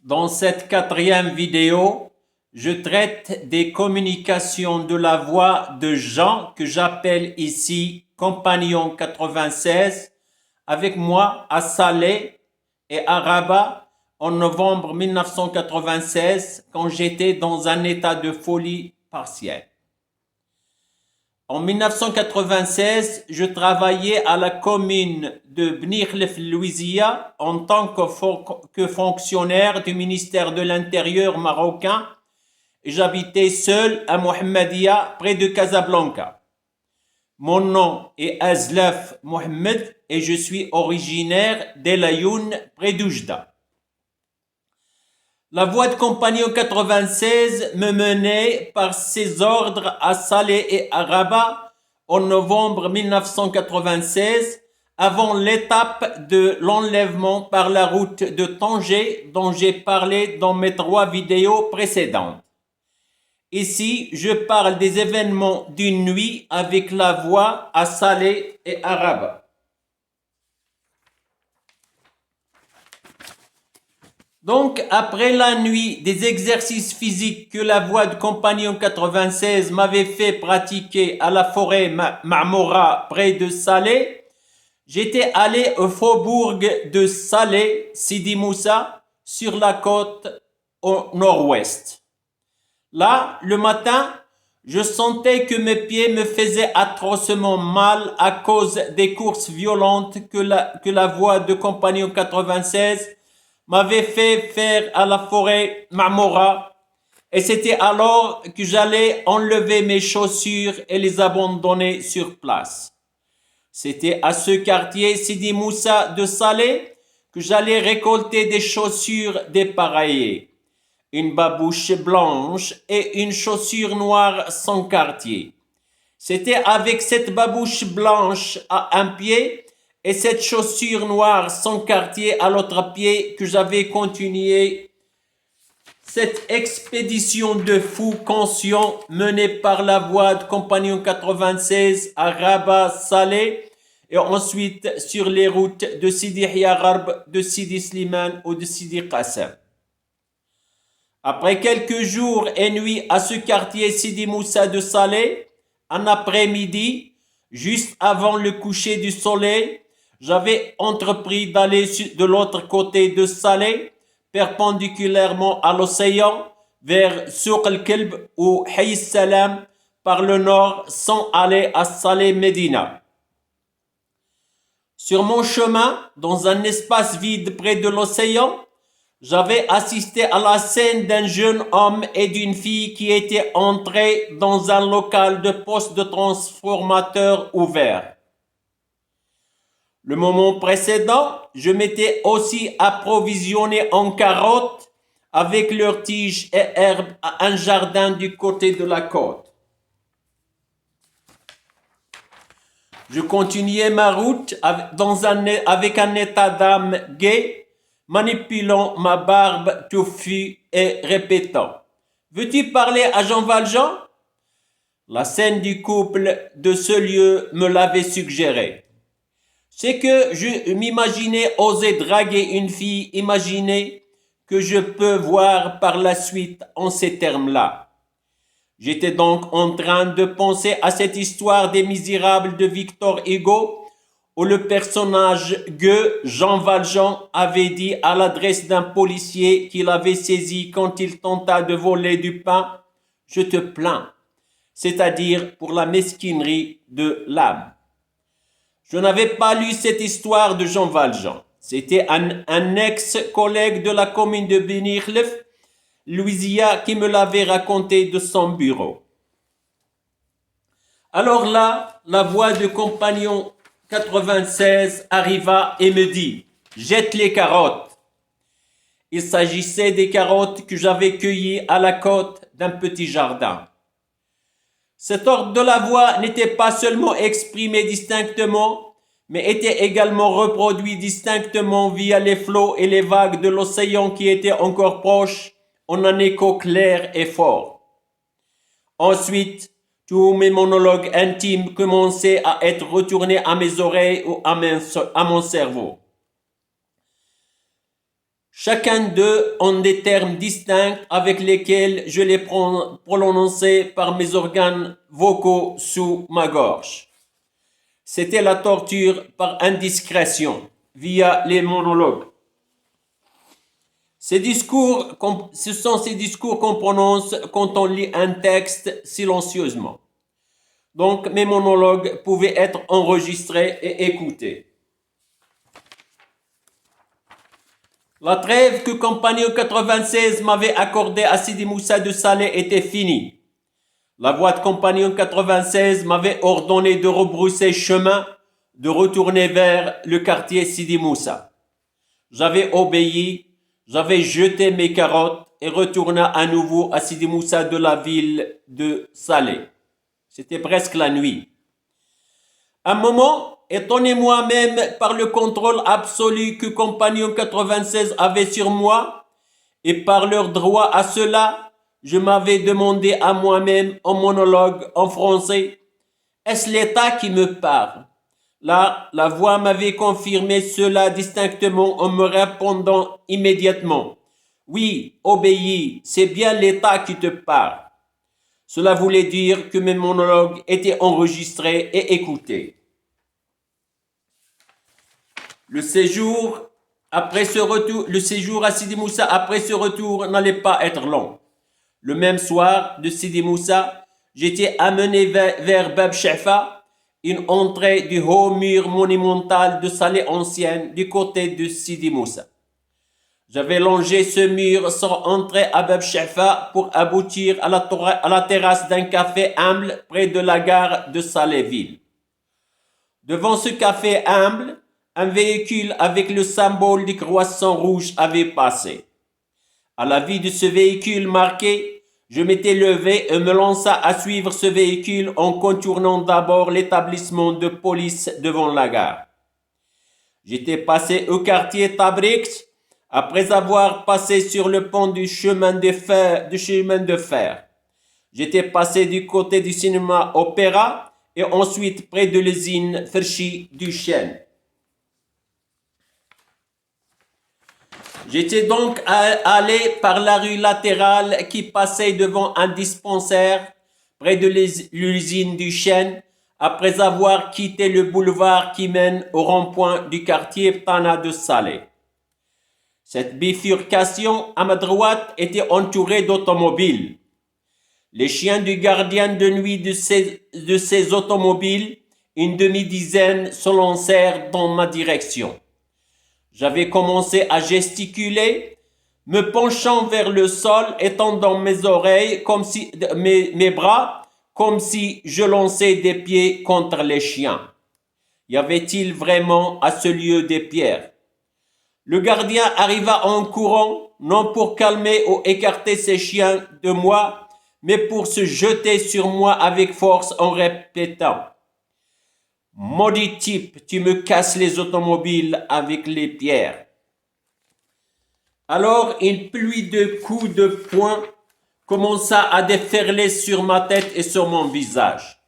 Dans cette quatrième vidéo, je traite des communications de la voix de Jean que j'appelle ici Compagnon 96 avec moi à Salé et à Rabat en novembre 1996 quand j'étais dans un état de folie partielle. En 1996, je travaillais à la commune de Bnirlef Louisiya en tant que fonctionnaire du ministère de l'Intérieur marocain et j'habitais seul à Mohammedia près de Casablanca. Mon nom est Azlaf Mohamed et je suis originaire d'El Ayoun près d'Oujda. La voie de Compagnon 96 me menait par ses ordres à Salé et à Rabat en novembre 1996, avant l'étape de l'enlèvement par la route de Tanger dont j'ai parlé dans mes 3 vidéos précédentes. Ici, je parle des événements d'une nuit avec la voie à Salé et à Rabat. Donc, après la nuit des exercices physiques que la voie de Compagnon 96 m'avait fait pratiquer à la forêt Marmora près de Salé, j'étais allé au faubourg de Salé, Sidi Moussa, sur la côte au nord-ouest. Là, le matin, je sentais que mes pieds me faisaient atrocement mal à cause des courses violentes que la voie de Compagnon 96 m'avait fait faire à la forêt Marmora, et c'était alors que j'allais enlever mes chaussures et les abandonner sur place. C'était à ce quartier Sidi Moussa de Salé que j'allais récolter des chaussures dépareillées, une babouche blanche et une chaussure noire sans quartier. C'était avec cette babouche blanche à un pied et cette chaussure noire sans quartier à l'autre pied que j'avais continué cette expédition de fous conscients menée par la voie de Compagnon 96 à Rabat Salé et ensuite sur les routes de Sidi Yarab, de Sidi Slimane ou de Sidi Qassem. Après quelques jours et nuits à ce quartier Sidi Moussa de Salé, un après-midi, juste avant le coucher du soleil, j'avais entrepris d'aller de l'autre côté de Salé, perpendiculairement à l'océan, vers Souq al-Kelb ou Hayy Salam par le nord sans aller à Salé Médina. Sur mon chemin, dans un espace vide près de l'océan, j'avais assisté à la scène d'un jeune homme et d'une fille qui étaient entrés dans un local de poste de transformateur ouvert. Le moment précédent, je m'étais aussi approvisionné en carottes avec leurs tiges et herbes à un jardin du côté de la côte. Je continuais ma route avec un état d'âme gai, manipulant ma barbe touffue et répétant « Veux-tu parler à Jean Valjean ?» La scène du couple de ce lieu me l'avait suggéré. C'est que je m'imaginais oser draguer une fille imaginée que je peux voir par la suite en ces termes-là. J'étais donc en train de penser à cette histoire des Misérables de Victor Hugo où le personnage gueux Jean Valjean avait dit à l'adresse d'un policier qu'il avait saisi quand il tenta de voler du pain « Je te plains », c'est-à-dire pour la mesquinerie de l'âme. Je n'avais pas lu cette histoire de Jean Valjean. C'était un ex-collègue de la commune de Bnirlef Louisiya qui me l'avait raconté de son bureau. Alors là, la voix de Compagnon 96 arriva et me dit « Jette les carottes ». Il s'agissait des carottes que j'avais cueillies à la côte d'un petit jardin. Cet ordre de la voix n'était pas seulement exprimé distinctement, mais était également reproduit distinctement via les flots et les vagues de l'océan qui étaient encore proches, en un écho clair et fort. Ensuite, tous mes monologues intimes commençaient à être retournés à mes oreilles ou à mon cerveau. Chacun d'eux ont des termes distincts avec lesquels je les prononçais par mes organes vocaux sous ma gorge. C'était la torture par indiscrétion via les monologues. Ce sont ces discours qu'on prononce quand on lit un texte silencieusement. Donc mes monologues pouvaient être enregistrés et écoutés. La trêve que Compagnon 96 m'avait accordée à Sidi Moussa de Salé était finie. La voix de Compagnon 96 m'avait ordonné de rebrousser chemin, de retourner vers le quartier Sidi Moussa. J'avais obéi, j'avais jeté mes carottes et retourna à nouveau à Sidi Moussa de la ville de Salé. C'était presque la nuit. Un moment, étonné moi-même par le contrôle absolu que Compagnon 96 avait sur moi et par leur droit à cela, je m'avais demandé à moi-même en monologue en français, est-ce l'État qui me parle? Là, la voix m'avait confirmé cela distinctement en me répondant immédiatement. Oui, obéis, c'est bien l'État qui te parle. Cela voulait dire que mes monologues étaient enregistrés et écoutés. Le séjour à Sidi Moussa après ce retour n'allait pas être long. Le même soir de Sidi Moussa, j'étais amené vers Bab Shafa, une entrée du haut mur monumental de Salé ancienne du côté de Sidi Moussa. J'avais longé ce mur sans entrer à Bab Shafa pour aboutir à la terrasse d'un café humble près de la gare de Salé-Ville. Devant ce café humble, un véhicule avec le symbole du croissant rouge avait passé. À la vue de ce véhicule marqué, je m'étais levé et me lança à suivre ce véhicule en contournant d'abord l'établissement de police devant la gare. J'étais passé au quartier Tabriks après avoir passé sur le pont du chemin de fer. J'étais passé du côté du cinéma Opéra et ensuite près de l'usine Ferchi du Chêne. J'étais donc allé par la rue latérale qui passait devant un dispensaire près de l'usine du Chêne après avoir quitté le boulevard qui mène au rond-point du quartier Tana de Salé. Cette bifurcation à ma droite était entourée d'automobiles. Les chiens du gardien de nuit de ces automobiles, une demi-dizaine, se lancèrent dans ma direction. J'avais commencé à gesticuler, me penchant vers le sol, étendant mes oreilles, mes bras, comme si je lançais des pieds contre les chiens. Y avait-il vraiment à ce lieu des pierres? Le gardien arriva en courant, non pour calmer ou écarter ses chiens de moi, mais pour se jeter sur moi avec force en répétant « Maudit type, tu me casses les automobiles avec les pierres. » Alors une pluie de coups de poing commença à déferler sur ma tête et sur mon visage.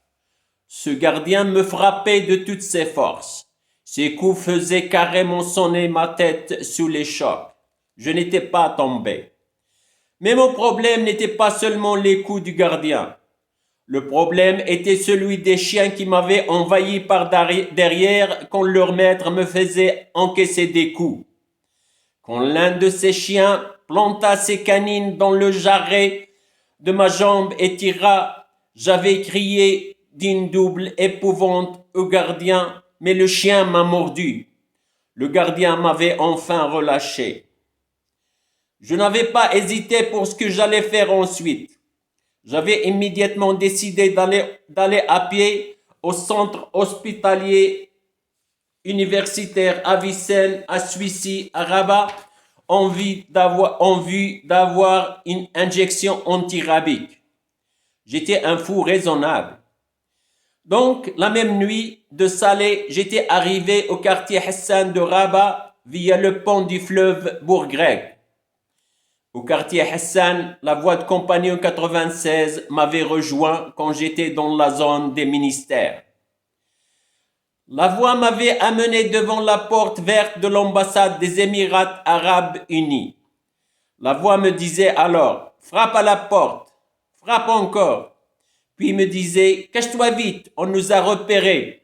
Ce gardien me frappait de toutes ses forces. Ses coups faisaient carrément sonner ma tête sous les chocs. Je n'étais pas tombé. Mais mon problème n'était pas seulement les coups du gardien. Le problème était celui des chiens qui m'avaient envahi par derrière quand leur maître me faisait encaisser des coups. Quand l'un de ces chiens planta ses canines dans le jarret de ma jambe et tira, j'avais crié d'une double épouvante au gardien, mais le chien m'a mordu. Le gardien m'avait enfin relâché. Je n'avais pas hésité pour ce que j'allais faire ensuite. J'avais immédiatement décidé d'aller à pied au centre hospitalier universitaire à Vicenne, à Suissy, à Rabat, en vue d'avoir une injection antirabique. J'étais un fou raisonnable. Donc, la même nuit de Salé, j'étais arrivé au quartier Hassan de Rabat via le pont du fleuve Bourgreg. Au quartier Hassan, la voie de Compagnon 96 m'avait rejoint quand j'étais dans la zone des ministères. La voix m'avait amené devant la porte verte de l'ambassade des Émirats arabes unis. La voix me disait alors, frappe à la porte, frappe encore. Puis me disait, cache-toi vite, on nous a repérés.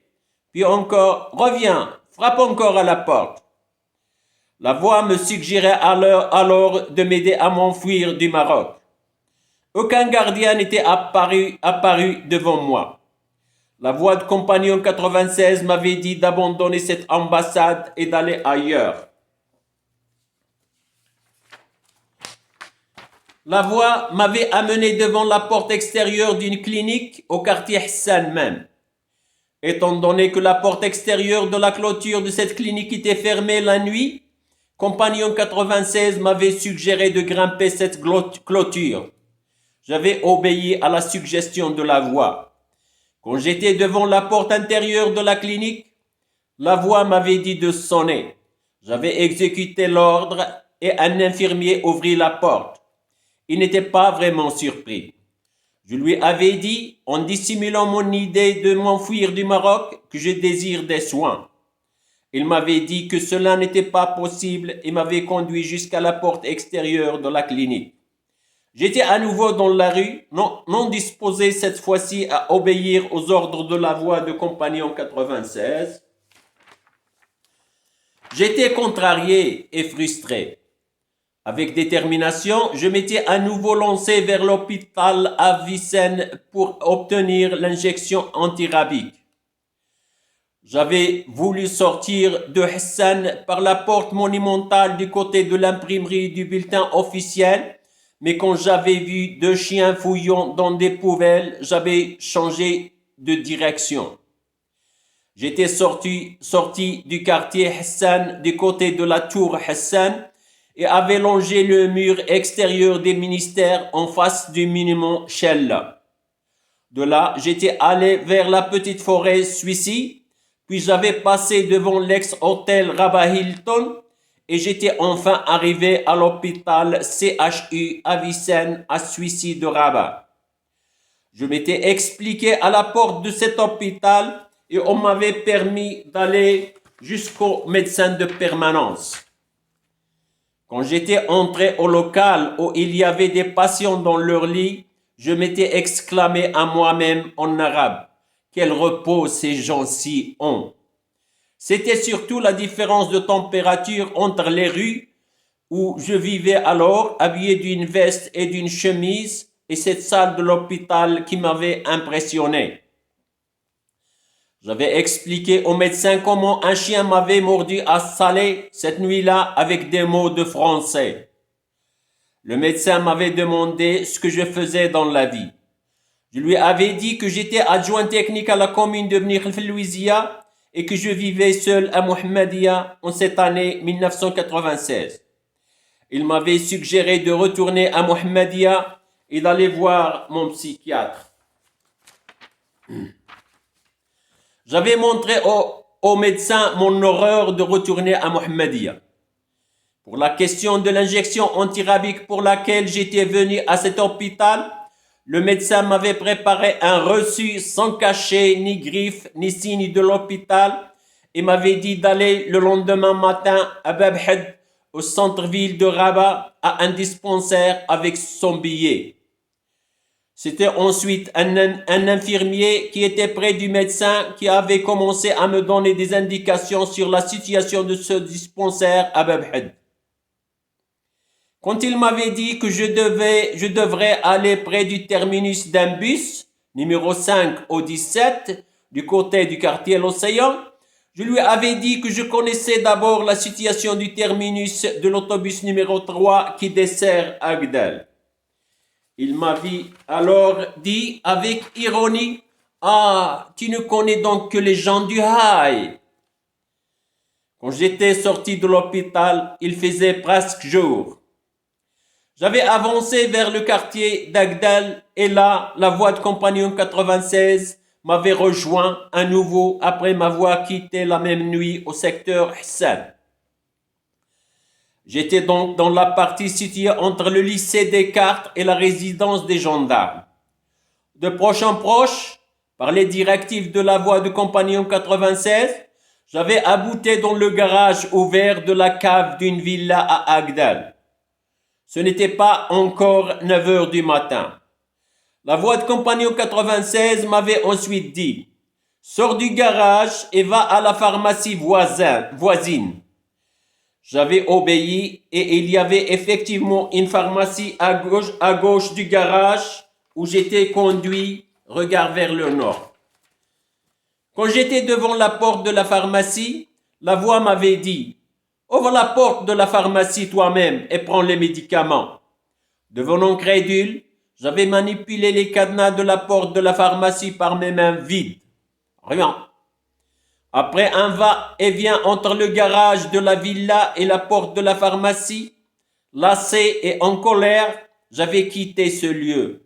Puis encore, reviens, frappe encore à la porte. La voix me suggérait alors de m'aider à m'enfuir du Maroc. Aucun gardien n'était apparu devant moi. La voix de compagnon 96 m'avait dit d'abandonner cette ambassade et d'aller ailleurs. La voix m'avait amené devant la porte extérieure d'une clinique au quartier Hassan même. Étant donné que la porte extérieure de la clôture de cette clinique était fermée la nuit, compagnon 96 m'avait suggéré de grimper cette clôture. J'avais obéi à la suggestion de la voix. Quand j'étais devant la porte intérieure de la clinique, la voix m'avait dit de sonner. J'avais exécuté l'ordre et un infirmier ouvrit la porte. Il n'était pas vraiment surpris. Je lui avais dit, en dissimulant mon idée de m'enfuir du Maroc, que je désire des soins. Il m'avait dit que cela n'était pas possible et m'avait conduit jusqu'à la porte extérieure de la clinique. J'étais à nouveau dans la rue, non disposé cette fois-ci à obéir aux ordres de la voix de compagnon 96. J'étais contrarié et frustré. Avec détermination, je m'étais à nouveau lancé vers l'hôpital Avicenne pour obtenir l'injection antirabique. J'avais voulu sortir de Hassan par la porte monumentale du côté de l'imprimerie du bulletin officiel, mais quand j'avais vu 2 chiens fouillant dans des poubelles, j'avais changé de direction. J'étais sorti du quartier Hassan du côté de la tour Hassan et avait longé le mur extérieur des ministères en face du monument Shella. De là, j'étais allé vers la petite forêt Suissi, puis j'avais passé devant l'ex-hôtel Rabat Hilton et j'étais enfin arrivé à l'hôpital CHU Avicenne à Suissi de Rabat. Je m'étais expliqué à la porte de cet hôpital et on m'avait permis d'aller jusqu'au médecin de permanence. Quand j'étais entré au local où il y avait des patients dans leur lit, je m'étais exclamé à moi-même en arabe, quel repos ces gens-ci ont. C'était surtout la différence de température entre les rues où je vivais alors, habillé d'une veste et d'une chemise, et cette salle de l'hôpital qui m'avait impressionné. J'avais expliqué au médecin comment un chien m'avait mordu à Salé cette nuit-là avec des mots de français. Le médecin m'avait demandé ce que je faisais dans la vie. Je lui avais dit que j'étais adjoint technique à la commune de Bni Louisiya et que je vivais seul à Mohammedia en cette année 1996. Il m'avait suggéré de retourner à Mohammedia et d'aller voir mon psychiatre. J'avais montré au médecin mon horreur de retourner à Mohammedia. Pour la question de l'injection antirabique pour laquelle j'étais venu à cet hôpital, le médecin m'avait préparé un reçu sans cachet, ni griffe, ni signe de l'hôpital et m'avait dit d'aller le lendemain matin à Babhed, au centre-ville de Rabat, à un dispensaire avec son billet. C'était ensuite un infirmier qui était près du médecin qui avait commencé à me donner des indications sur la situation de ce dispensaire à Babhed. Quand il m'avait dit que je devrais aller près du terminus d'un bus, numéro 5 au 17, du côté du quartier L'Océan, je lui avais dit que je connaissais d'abord la situation du terminus de l'autobus numéro 3 qui dessert Agdel. Il m'avait alors dit avec ironie, « Ah, tu ne connais donc que les gens du Haï !» Quand j'étais sorti de l'hôpital, il faisait presque jour. J'avais avancé vers le quartier d'Agdel et là, la voix de compagnon 96 m'avait rejoint à nouveau après m'avoir quitté la même nuit au secteur Hassan. J'étais donc dans la partie située entre le lycée Descartes et la résidence des gendarmes. De proche en proche, par les directives de la voie du compagnon 96, j'avais abouti dans le garage ouvert de la cave d'une villa à Agdal. Ce n'était pas encore 9 heures du matin. La voie de compagnon 96 m'avait ensuite dit « Sors du garage et va à la pharmacie voisine. » J'avais obéi et il y avait effectivement une pharmacie à gauche du garage où j'étais conduit, regard vers le nord. Quand j'étais devant la porte de la pharmacie, la voix m'avait dit « Ouvre la porte de la pharmacie toi-même et prends les médicaments. » Devenant crédule, j'avais manipulé les cadenas de la porte de la pharmacie par mes mains vides. Rien. Après un va-et-vient entre le garage de la villa et la porte de la pharmacie, lassé et en colère, j'avais quitté ce lieu.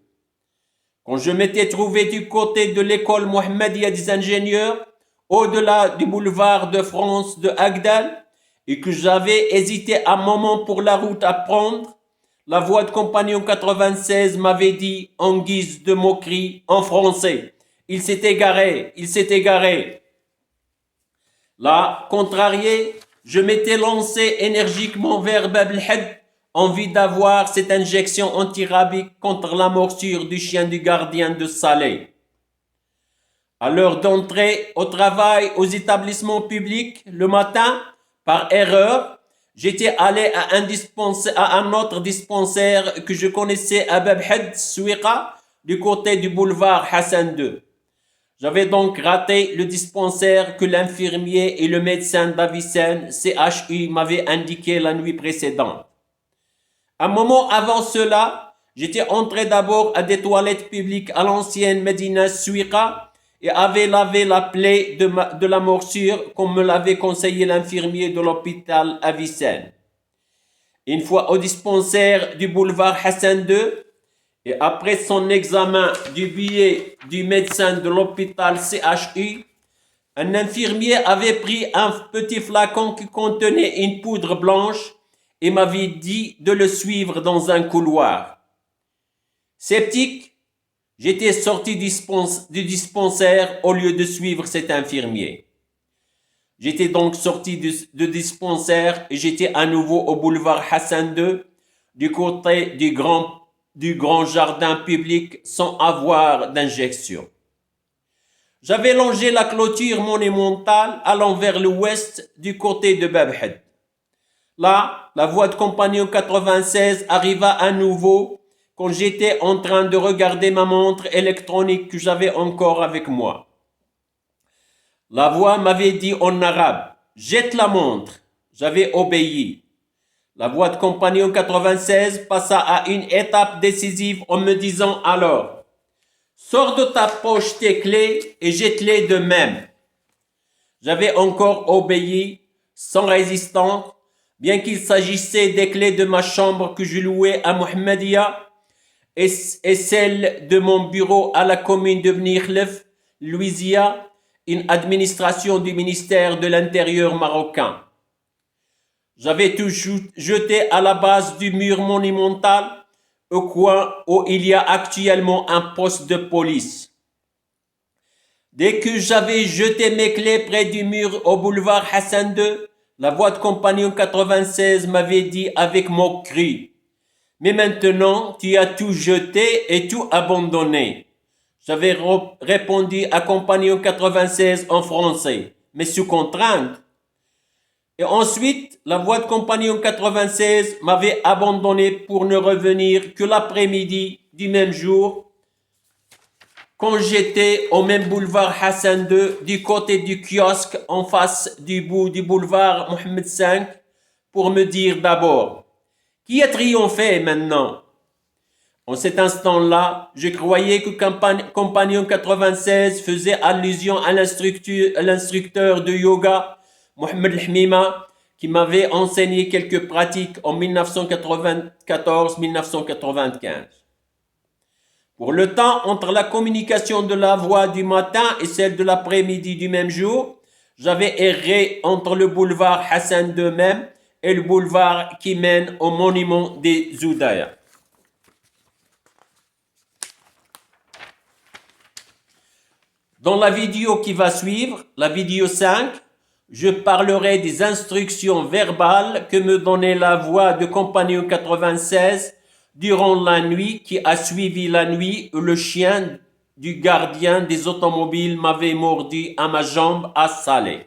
Quand je m'étais trouvé du côté de l'école Mohammedia des ingénieurs, au-delà du boulevard de France de Agdal, et que j'avais hésité un moment pour la route à prendre, la voix de compagnon 96 m'avait dit en guise de moquerie en français « Il s'est égaré, il s'est égaré ». Là, contrarié, je m'étais lancé énergiquement vers Bab el-Had, envie d'avoir cette injection antirabique contre la morsure du chien du gardien de Salé. À l'heure d'entrer au travail aux établissements publics, le matin, par erreur, j'étais allé à un autre dispensaire que je connaissais à Bab el-Had, Souiqa, du côté du boulevard Hassan II. J'avais donc raté le dispensaire que l'infirmier et le médecin d'Avicenne, CHU, m'avaient indiqué la nuit précédente. Un moment avant cela, j'étais entré d'abord à des toilettes publiques à l'ancienne Medina Souiqa et avais lavé la plaie de la morsure comme me l'avait conseillé l'infirmier de l'hôpital Avicenne. Une fois au dispensaire du boulevard Hassan II, et après son examen du billet du médecin de l'hôpital CHU, un infirmier avait pris un petit flacon qui contenait une poudre blanche et m'avait dit de le suivre dans un couloir. Sceptique, j'étais sorti du dispensaire au lieu de suivre cet infirmier. J'étais donc sorti du dispensaire et j'étais à nouveau au boulevard Hassan II, du côté du grand jardin public sans avoir d'injection. J'avais longé la clôture monumentale allant vers l'ouest du côté de Bab el-Had. Là, la voie de compagnon 96 arriva à nouveau quand j'étais en train de regarder ma montre électronique que j'avais encore avec moi. La voix m'avait dit en arabe « Jette la montre ». J'avais obéi. La voix de compagnon 96 passa à une étape décisive en me disant alors « Sors de ta poche tes clés et jette-les de même ». J'avais encore obéi, sans résistance, bien qu'il s'agissait des clés de ma chambre que je louais à Mohammedia et celle de mon bureau à la commune de Bni Khlef, Louisiane, une administration du ministère de l'Intérieur marocain. J'avais tout jeté à la base du mur monumental, au coin où il y a actuellement un poste de police. Dès que j'avais jeté mes clés près du mur au boulevard Hassan II, la voix de compagnon 96 m'avait dit avec moquerie « Mais maintenant, tu as tout jeté et tout abandonné. » J'avais répondu à compagnon 96 en français, mais sous contrainte. Et ensuite, la voix de compagnon 96 m'avait abandonné pour ne revenir que l'après-midi du même jour, quand j'étais au même boulevard Hassan II, du côté du kiosque en face du bout du boulevard Mohammed V, pour me dire d'abord « Qui a triomphé maintenant ?» En cet instant-là, je croyais que compagnon 96 faisait allusion à l'instructeur de yoga, Mohamed El-Hmima, qui m'avait enseigné quelques pratiques en 1994-1995. Pour le temps entre la communication de la voix du matin et celle de l'après-midi du même jour, j'avais erré entre le boulevard Hassan II même et le boulevard qui mène au monument des Zoudaya. Dans la vidéo qui va suivre, la vidéo 5, je parlerai des instructions verbales que me donnait la voix de Compagnon 96 durant la nuit qui a suivi la nuit où le chien du gardien des automobiles m'avait mordu à ma jambe à Salé.